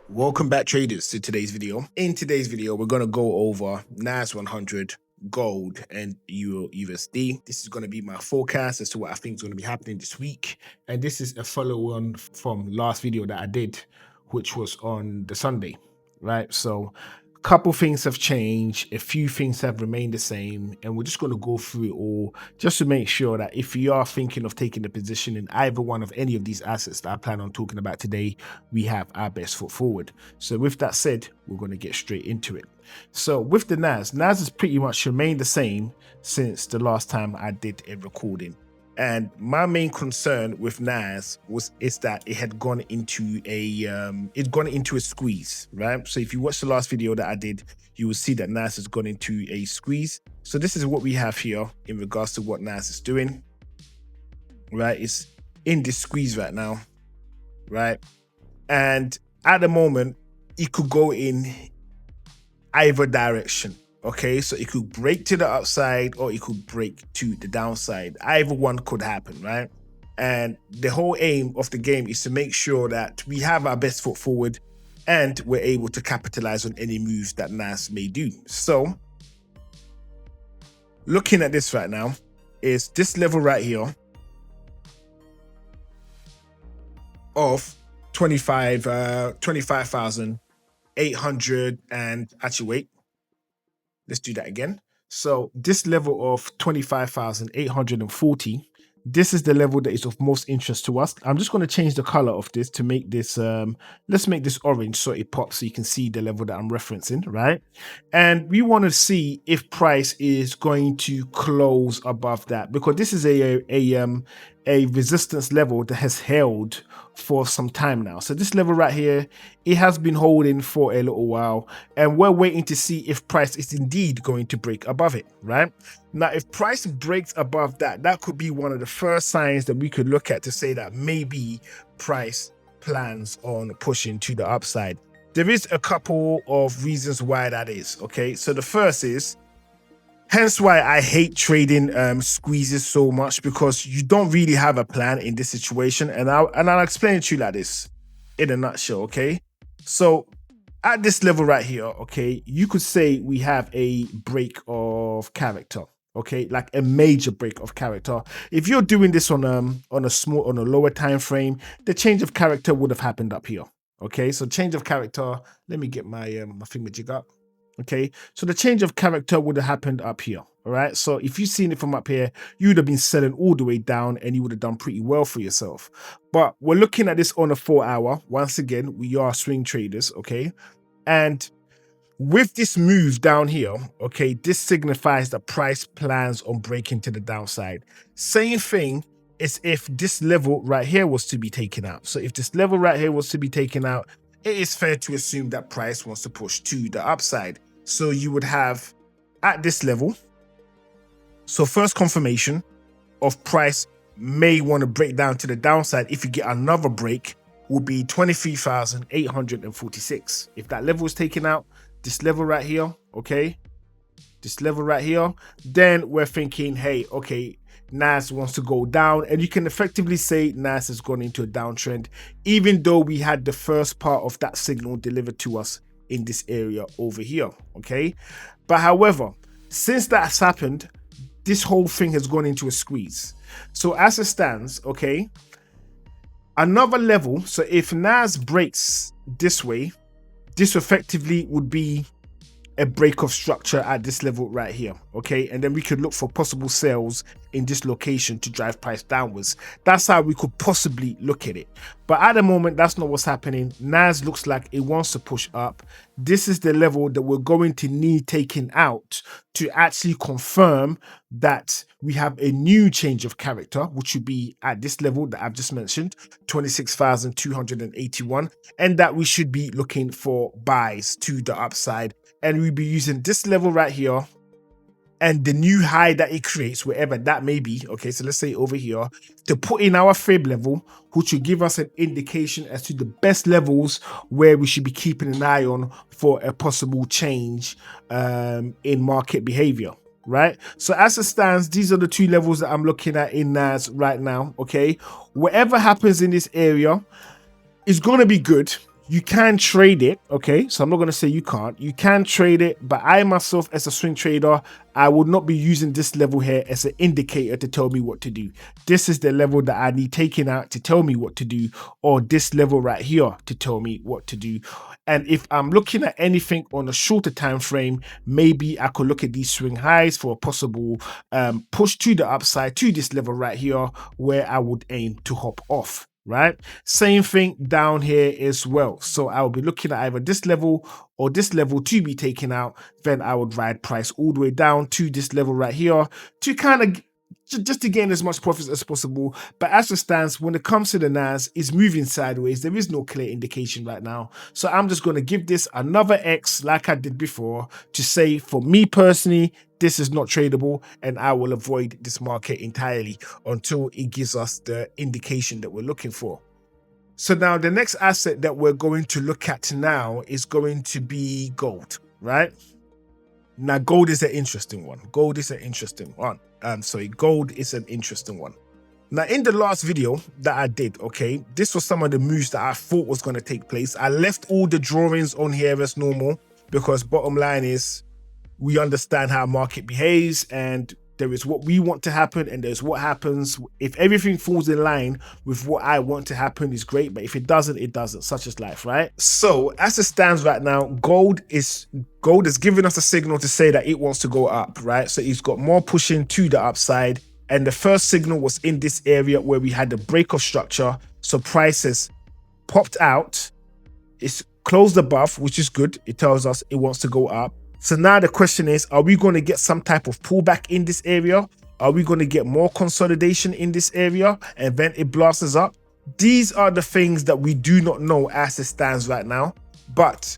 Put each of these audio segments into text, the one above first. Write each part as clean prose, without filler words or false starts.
Welcome back, traders, to today's video. In today's video, we're going to go over NAS100, gold, and EURUSD. This is going to be my forecast as to what I think is going to be happening this week. And this is a follow-on from last video that I did, which was on the Sunday, right? So a couple things have changed, a few things have remained the same, and we're just going to go through it all just to make sure that if you are thinking of taking a position in either one of any of these assets that I plan on talking about today, we have our best foot forward. So with that said, we're going to get straight into it. So with the NAS has pretty much remained the same since the last time I did a recording. And my main concern with NAS is that it had gone into a squeeze, right? So if you watch the last video that I did, you will see that NAS has gone into a squeeze. So this is what we have here in regards to what NAS is doing, right? It's in this squeeze right now, right? And at the moment, it could go in either direction. Okay, so it could break to the upside or it could break to the downside. Either one could happen, right? And the whole aim of the game is to make sure that we have our best foot forward and we're able to capitalize on any moves that NAS may do. So looking at this right now is this level right here of 25,800 and actually wait. Let's do that again. So this level of 25,840, this is the level that is of most interest to us. I'm just going to change the color of this to make this, let's make this orange so it pops so you can see the level that I'm referencing, right? And we want to see if price is going to close above that, because this is a resistance level that has held for some time now. So this level right here, it has been holding for a little while, and we're waiting to see if price is indeed going to break above it, right? Now, if price breaks above that, that could be one of the first signs that we could look at to say that maybe price plans on pushing to the upside. There is a couple of reasons why that is, okay? So the first is, hence why I hate trading squeezes so much, because you don't really have a plan in this situation. And I'll explain it to you like this in a nutshell, okay? So at this level right here, okay, you could say we have a break of character, okay, like a major break of character. If you're doing this on a lower time frame, the change of character would have happened up here, okay? So change of character, let me get my my thingamajig up. Okay, so the change of character would have happened up here. All right, so if you've seen it from up here, you would have been selling all the way down and you would have done pretty well for yourself. But we're looking at this on a 4 hour. Once again, we are swing traders, okay? And with this move down here, okay, this signifies that price plans on breaking to the downside. Same thing as if this level right here was to be taken out. So if this level right here was to be taken out, it is fair to assume that price wants to push to the upside. So you would have at this level, so first confirmation of price may want to break down to the downside if you get another break will be 23,846. If that level is taken out, this level right here, okay, this level right here, then we're thinking, hey, okay, NAS wants to go down, and you can effectively say NAS has gone into a downtrend, even though we had the first part of that signal delivered to us in this area over here, okay? But however, since that's happened, this whole thing has gone into a squeeze. So as it stands, okay, another level, so if NAS breaks this way, this effectively would be a break of structure at this level right here, okay? And then we could look for possible sales in this location to drive price downwards. That's how we could possibly look at it. But at the moment, that's not what's happening. NAS looks like it wants to push up. This is the level that we're going to need taken out to actually confirm that we have a new change of character, which would be at this level that I've just mentioned, 26,281, and that we should be looking for buys to the upside. And we'll be using this level right here and the new high that it creates, wherever that may be, okay, so let's say over here, to put in our fib level, which will give us an indication as to the best levels where we should be keeping an eye on for a possible change in market behavior, right? So as it stands, these are the two levels that I'm looking at in NAS right now, okay? Whatever happens in this area is going to be good. You can trade it, okay? So I'm not going to say you can't. You can trade it, but I myself as a swing trader, I would not be using this level here as an indicator to tell me what to do. This is the level that I need taken out to tell me what to do, or this level right here to tell me what to do. And if I'm looking at anything on a shorter time frame, maybe I could look at these swing highs for a possible push to the upside to this level right here, where I would aim to hop off. Right, same thing down here as well. So I will be looking at either this level or this level to be taken out. Then I would ride price all the way down to this level right here to kind of just to gain as much profits as possible. But as it stands, when it comes to the NAS, it's moving sideways. There is no clear indication right now. So I'm just going to give this another X like I did before to say, for me personally, this is not tradable, and I will avoid this market entirely until it gives us the indication that we're looking for. So now the next asset that we're going to look at now is going to be gold, right? Now, gold is an interesting one. Gold is an interesting one. Gold is an interesting one. Now, in the last video that I did, okay, this was some of the moves that I thought was going to take place. I left all the drawings on here as normal because bottom line is we understand how market behaves, and there is what we want to happen and there's what happens. If everything falls in line with what I want to happen, is great, but if it doesn't, it doesn't. Such is life, right? So as it stands right now, gold is giving us a signal to say that it wants to go up, right? So it's got more pushing to the upside, and the first signal was in this area where we had the break of structure. So prices popped out, it's closed above, which is good. It tells us it wants to go up. So now the question is, are we going to get some type of pullback in this area? Are we going to get more consolidation in this area and then it blasts up? These are the things that we do not know as it stands right now. But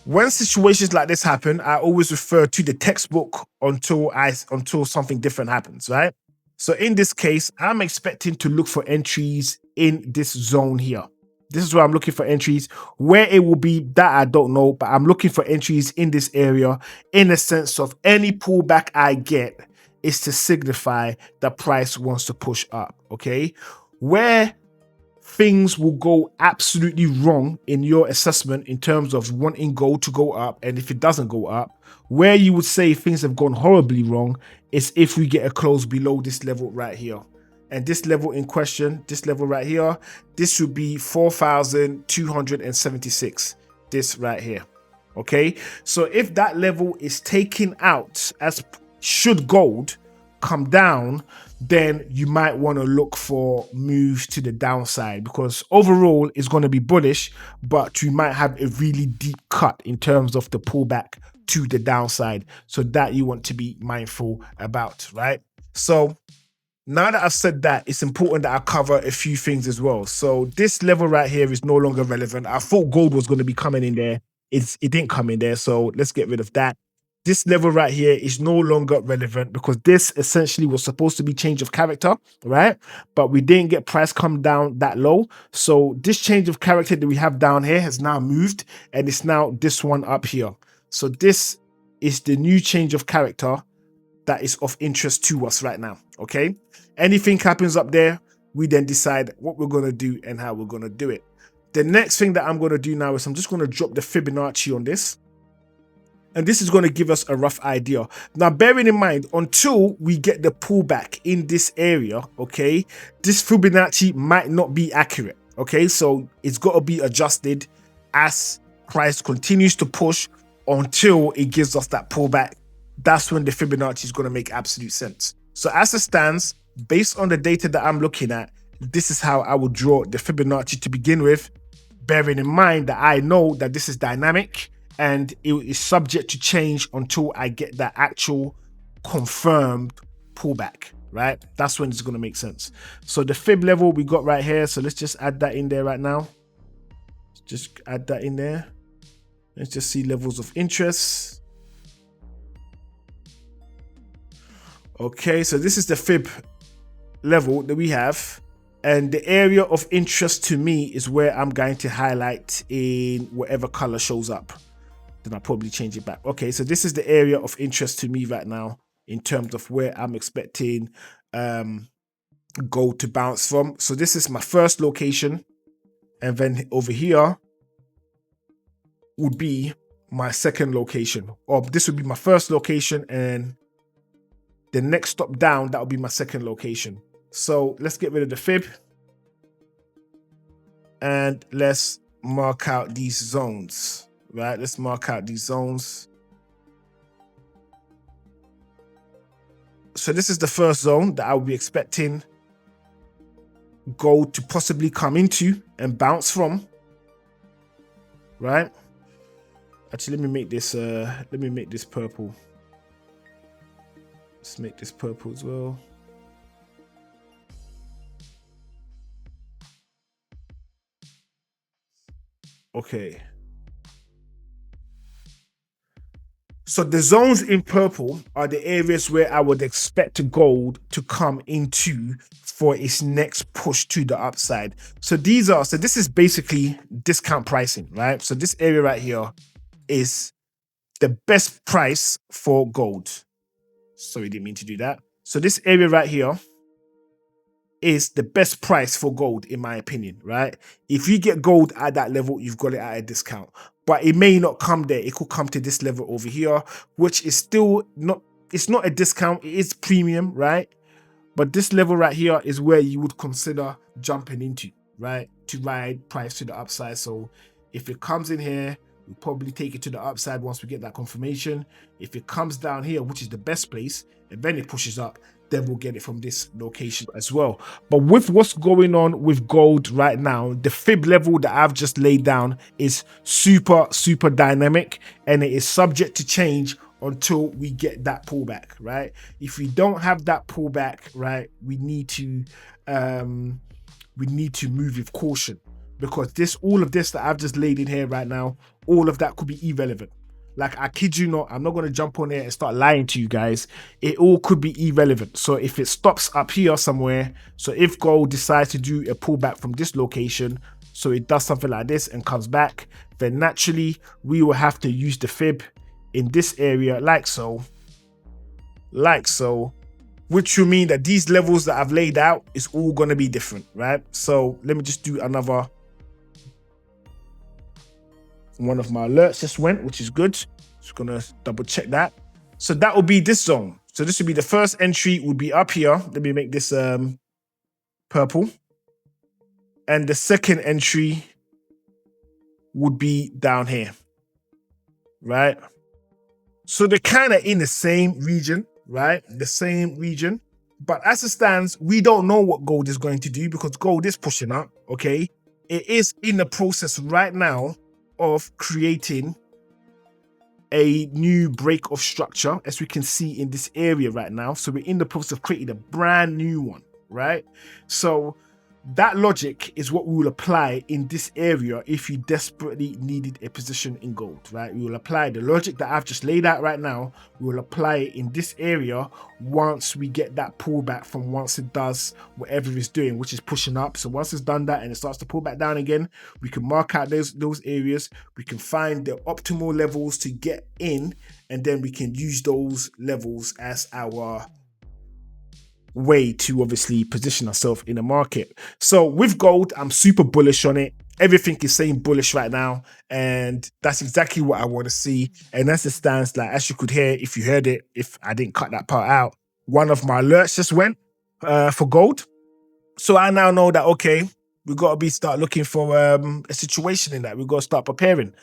when situations like this happen, I always refer to the textbook until something different happens, right? So in this case, I'm expecting to look for entries in this zone here. This is where I'm looking for entries. Where it will be, that I don't know, but I'm looking for entries in this area in the sense of any pullback I get is to signify that price wants to push up, okay? Where things will go absolutely wrong in your assessment in terms of wanting gold to go up, and if it doesn't go up, where you would say things have gone horribly wrong is if we get a close below this level right here. And this level in question, this level right here, this would be 4,276, this right here, okay? So if that level is taken out, as should gold come down, then you might want to look for moves to the downside, because overall it's going to be bullish, but you might have a really deep cut in terms of the pullback to the downside. So that you want to be mindful about, right? So now that I've said that, it's important that I cover a few things as well. So this level right here is no longer relevant. I thought gold was going to be coming in there. It didn't come in there. So let's get rid of that. This level right here is no longer relevant because this essentially was supposed to be change of character, right? But we didn't get price come down that low. So this change of character that we have down here has now moved, and it's now this one up here. So this is the new change of character that is of interest to us right now, okay? Anything happens up there, we then decide what we're going to do and how we're going to do it. The next thing that I'm going to do now is I'm just going to drop the Fibonacci on this. And this is going to give us a rough idea. Now, bearing in mind, until we get the pullback in this area, okay, this Fibonacci might not be accurate, okay? So it's got to be adjusted as price continues to push until it gives us that pullback. That's when the Fibonacci is going to make absolute sense. So as it stands, based on the data that I'm looking at, this is how I would draw the Fibonacci to begin with, bearing in mind that I know that this is dynamic and it is subject to change until I get that actual confirmed pullback, right? That's when it's going to make sense. So the fib level we got right here. So let's just add that in there right now. Just add that in there. Let's just see levels of interest. Okay, so this is the fib level that we have. And the area of interest to me is where I'm going to highlight in whatever color shows up. Then I'll probably change it back. Okay, so this is the area of interest to me right now in terms of where I'm expecting gold to bounce from. So this is my first location. And then over here would be my second location, or this would be my first location, and the next stop down, that would be my second location. So let's get rid of the fib and let's mark out these zones, right? Let's mark out these zones. So this is the first zone that I would be expecting gold to possibly come into and bounce from, right? Actually, let me make this purple. Let's make this purple as well. Okay. So the zones in purple are the areas where I would expect gold to come into for its next push to the upside. So this is basically discount pricing, right? So this area right here is the best price for gold. Sorry, didn't mean to do that. So this area right here is the best price for gold, in my opinion, right? If you get gold at that level, you've got it at a discount. But it may not come there. It could come to this level over here, which is still not, it's not a discount. It is premium, right? But this level right here is where you would consider jumping into, right? To ride price to the upside. So if it comes in here, we'll probably take it to the upside once we get that confirmation. If it comes down here, which is the best place, and then it pushes up, then we'll get it from this location as well. But with what's going on with gold right now, the fib level that I've just laid down is super, super dynamic, and it is subject to change until we get that pullback, right? If we don't have that pullback, right, we need to move with caution, because all of this that I've just laid in here right now, all of that could be irrelevant. Like, I kid you not, I'm not going to jump on there and start lying to you guys. It all could be irrelevant. So if it stops up here somewhere, so if gold decides to do a pullback from this location, so it does something like this and comes back, then naturally we will have to use the fib in this area like so, which will mean that these levels that I've laid out is all going to be different, right? So let me just do another. One of my alerts just went, which is good. Just gonna double check that. So that will be this zone. So this would be the first entry, would be up here. Let me make this purple. And the second entry would be down here, right? So they're kind of in the same region, right? The same region. But as it stands, we don't know what gold is going to do, because gold is pushing up, okay? It is in the process right now of creating a new break of structure, as we can see in this area right now. So we're in the process of creating a brand new one, right? So that logic is what we will apply in this area if you desperately needed a position in gold, right? We will apply the logic that I've just laid out right now. We will apply it in this area once we get that pullback from once it does whatever it's doing, which is pushing up. So once it's done that and it starts to pull back down again, we can mark out those areas. We can find the optimal levels to get in, and then we can use those levels as our way to obviously position ourselves in the market. So with gold, I'm super bullish on it. Everything is saying bullish right now, and that's exactly what I want to see. And as it stands, like, as you could hear, if you heard it, if I didn't cut that part out, one of my alerts just went for gold. So I now know that, okay, we got to start looking for a situation in that. We got to start preparing.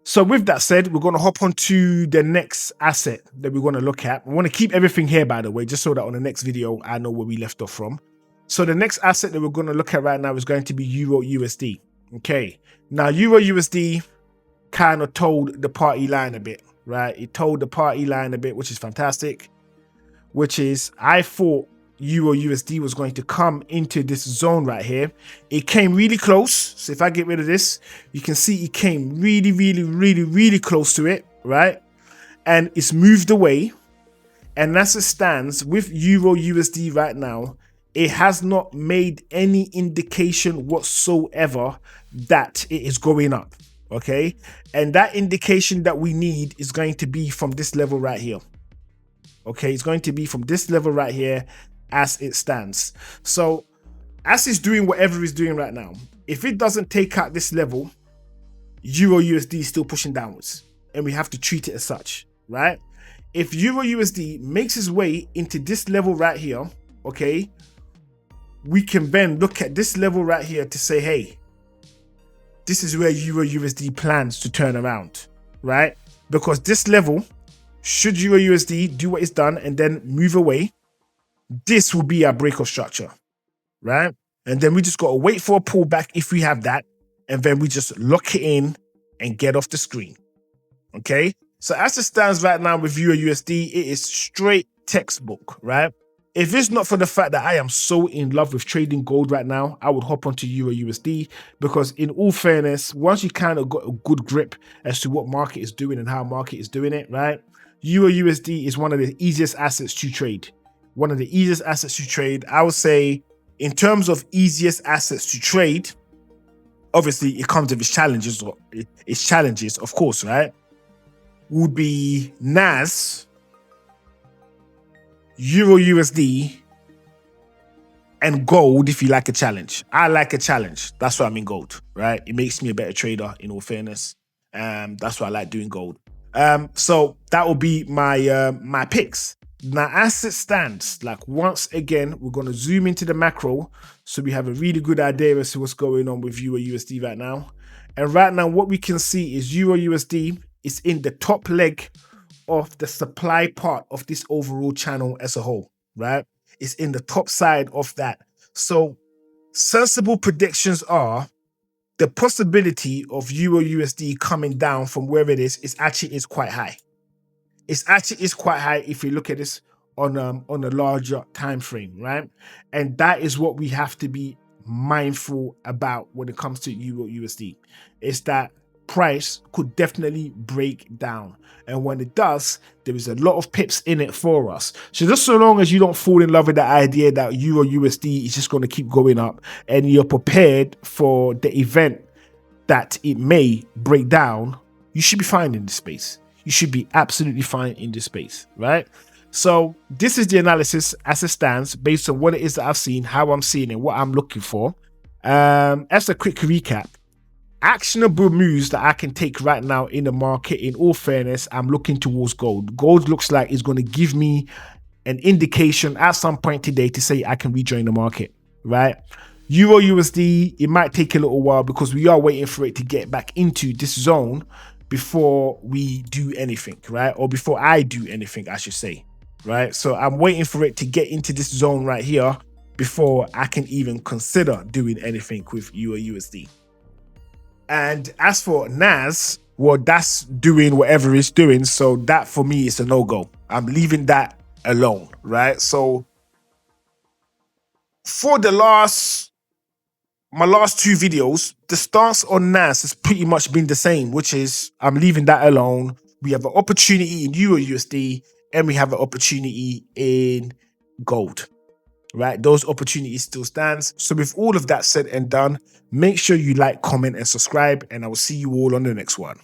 So with that said, we're going to hop on to the next asset that we're going to look at. We want to keep everything here, by the way, just so that on the next video, I know where we left off from. So the next asset that we're going to look at right now is going to be EURUSD. Okay. Now, EURUSD kind of told the party line a bit, right? It told the party line a bit, which is fantastic, which is, I thought EURUSD was going to come into this zone right here. It came really close. So if I get rid of this, you can see it came really, really, really, really close to it, right? And it's moved away. And as it stands with EURUSD right now, it has not made any indication whatsoever that it is going up, okay? And that indication that we need is going to be from this level right here. Okay, it's going to be from this level right here as it stands. So as it's doing whatever it's doing right now, if it doesn't take out this level, Euro USD is still pushing downwards, and we have to treat it as such, right? If Euro USD makes its way into this level right here, okay, we can then look at this level right here to say, hey, this is where Euro USD plans to turn around, right? Because this level, should Euro USD do what it's done and then move away, this will be our break of structure, right? And then we just got to wait for a pullback if we have that, and then we just lock it in and get off the screen, okay? So as it stands right now with Euro USD, it is straight textbook, right? If it's not for the fact that I am so in love with trading gold right now, I would hop onto Euro USD, because in all fairness, once you kind of got a good grip as to what market is doing and how market is doing it, right? Euro USD is one of the easiest assets to trade. One of the easiest assets to trade. I would say in terms of easiest assets to trade, obviously it comes with its challenges, of course, right? Would be NAS, Euro USD, and gold if you like a challenge. I like a challenge. That's why I'm in gold, right? It makes me a better trader, in all fairness. That's why I like doing gold. So that will be my my picks. Now, as it stands, like once again, we're going to zoom into the macro so we have a really good idea as to what's going on with Euro USD right now. And right now, what we can see is Euro USD is in the top leg of the supply part of this overall channel as a whole, right? It's in the top side of that. So sensible predictions are the possibility of Euro USD coming down from where it is actually quite high. It's actually quite high if you look at this on a larger time frame, right? And that is what we have to be mindful about when it comes to Euro USD. Is that price could definitely break down, and when it does, there is a lot of pips in it for us. So just so long as you don't fall in love with the idea that Euro USD is just going to keep going up, and you're prepared for the event that it may break down, you should be fine in this space. You should be absolutely fine in this space, right? So this is the analysis as it stands based on what it is that I've seen, how I'm seeing it, what I'm looking for. As a quick recap, actionable moves that I can take right now in the market, in all fairness, I'm looking towards gold. Gold looks like it's going to give me an indication at some point today to say I can rejoin the market, right? Euro USD, it might take a little while because we are waiting for it to get back into this zone before we do anything, right? Or before I do anything, I should say, right? So I'm waiting for it to get into this zone right here before I can even consider doing anything with Euro USD. And as for NAS, well, that's doing whatever it's doing. So that for me is a no-go. I'm leaving that alone, right? So for my last two videos, the stance on NAS has pretty much been the same, which is I'm leaving that alone. We have an opportunity in Euro USD and we have an opportunity in gold, right? Those opportunities still stands. So with all of that said and done, make sure you like, comment, and subscribe, and I will see you all on the next one.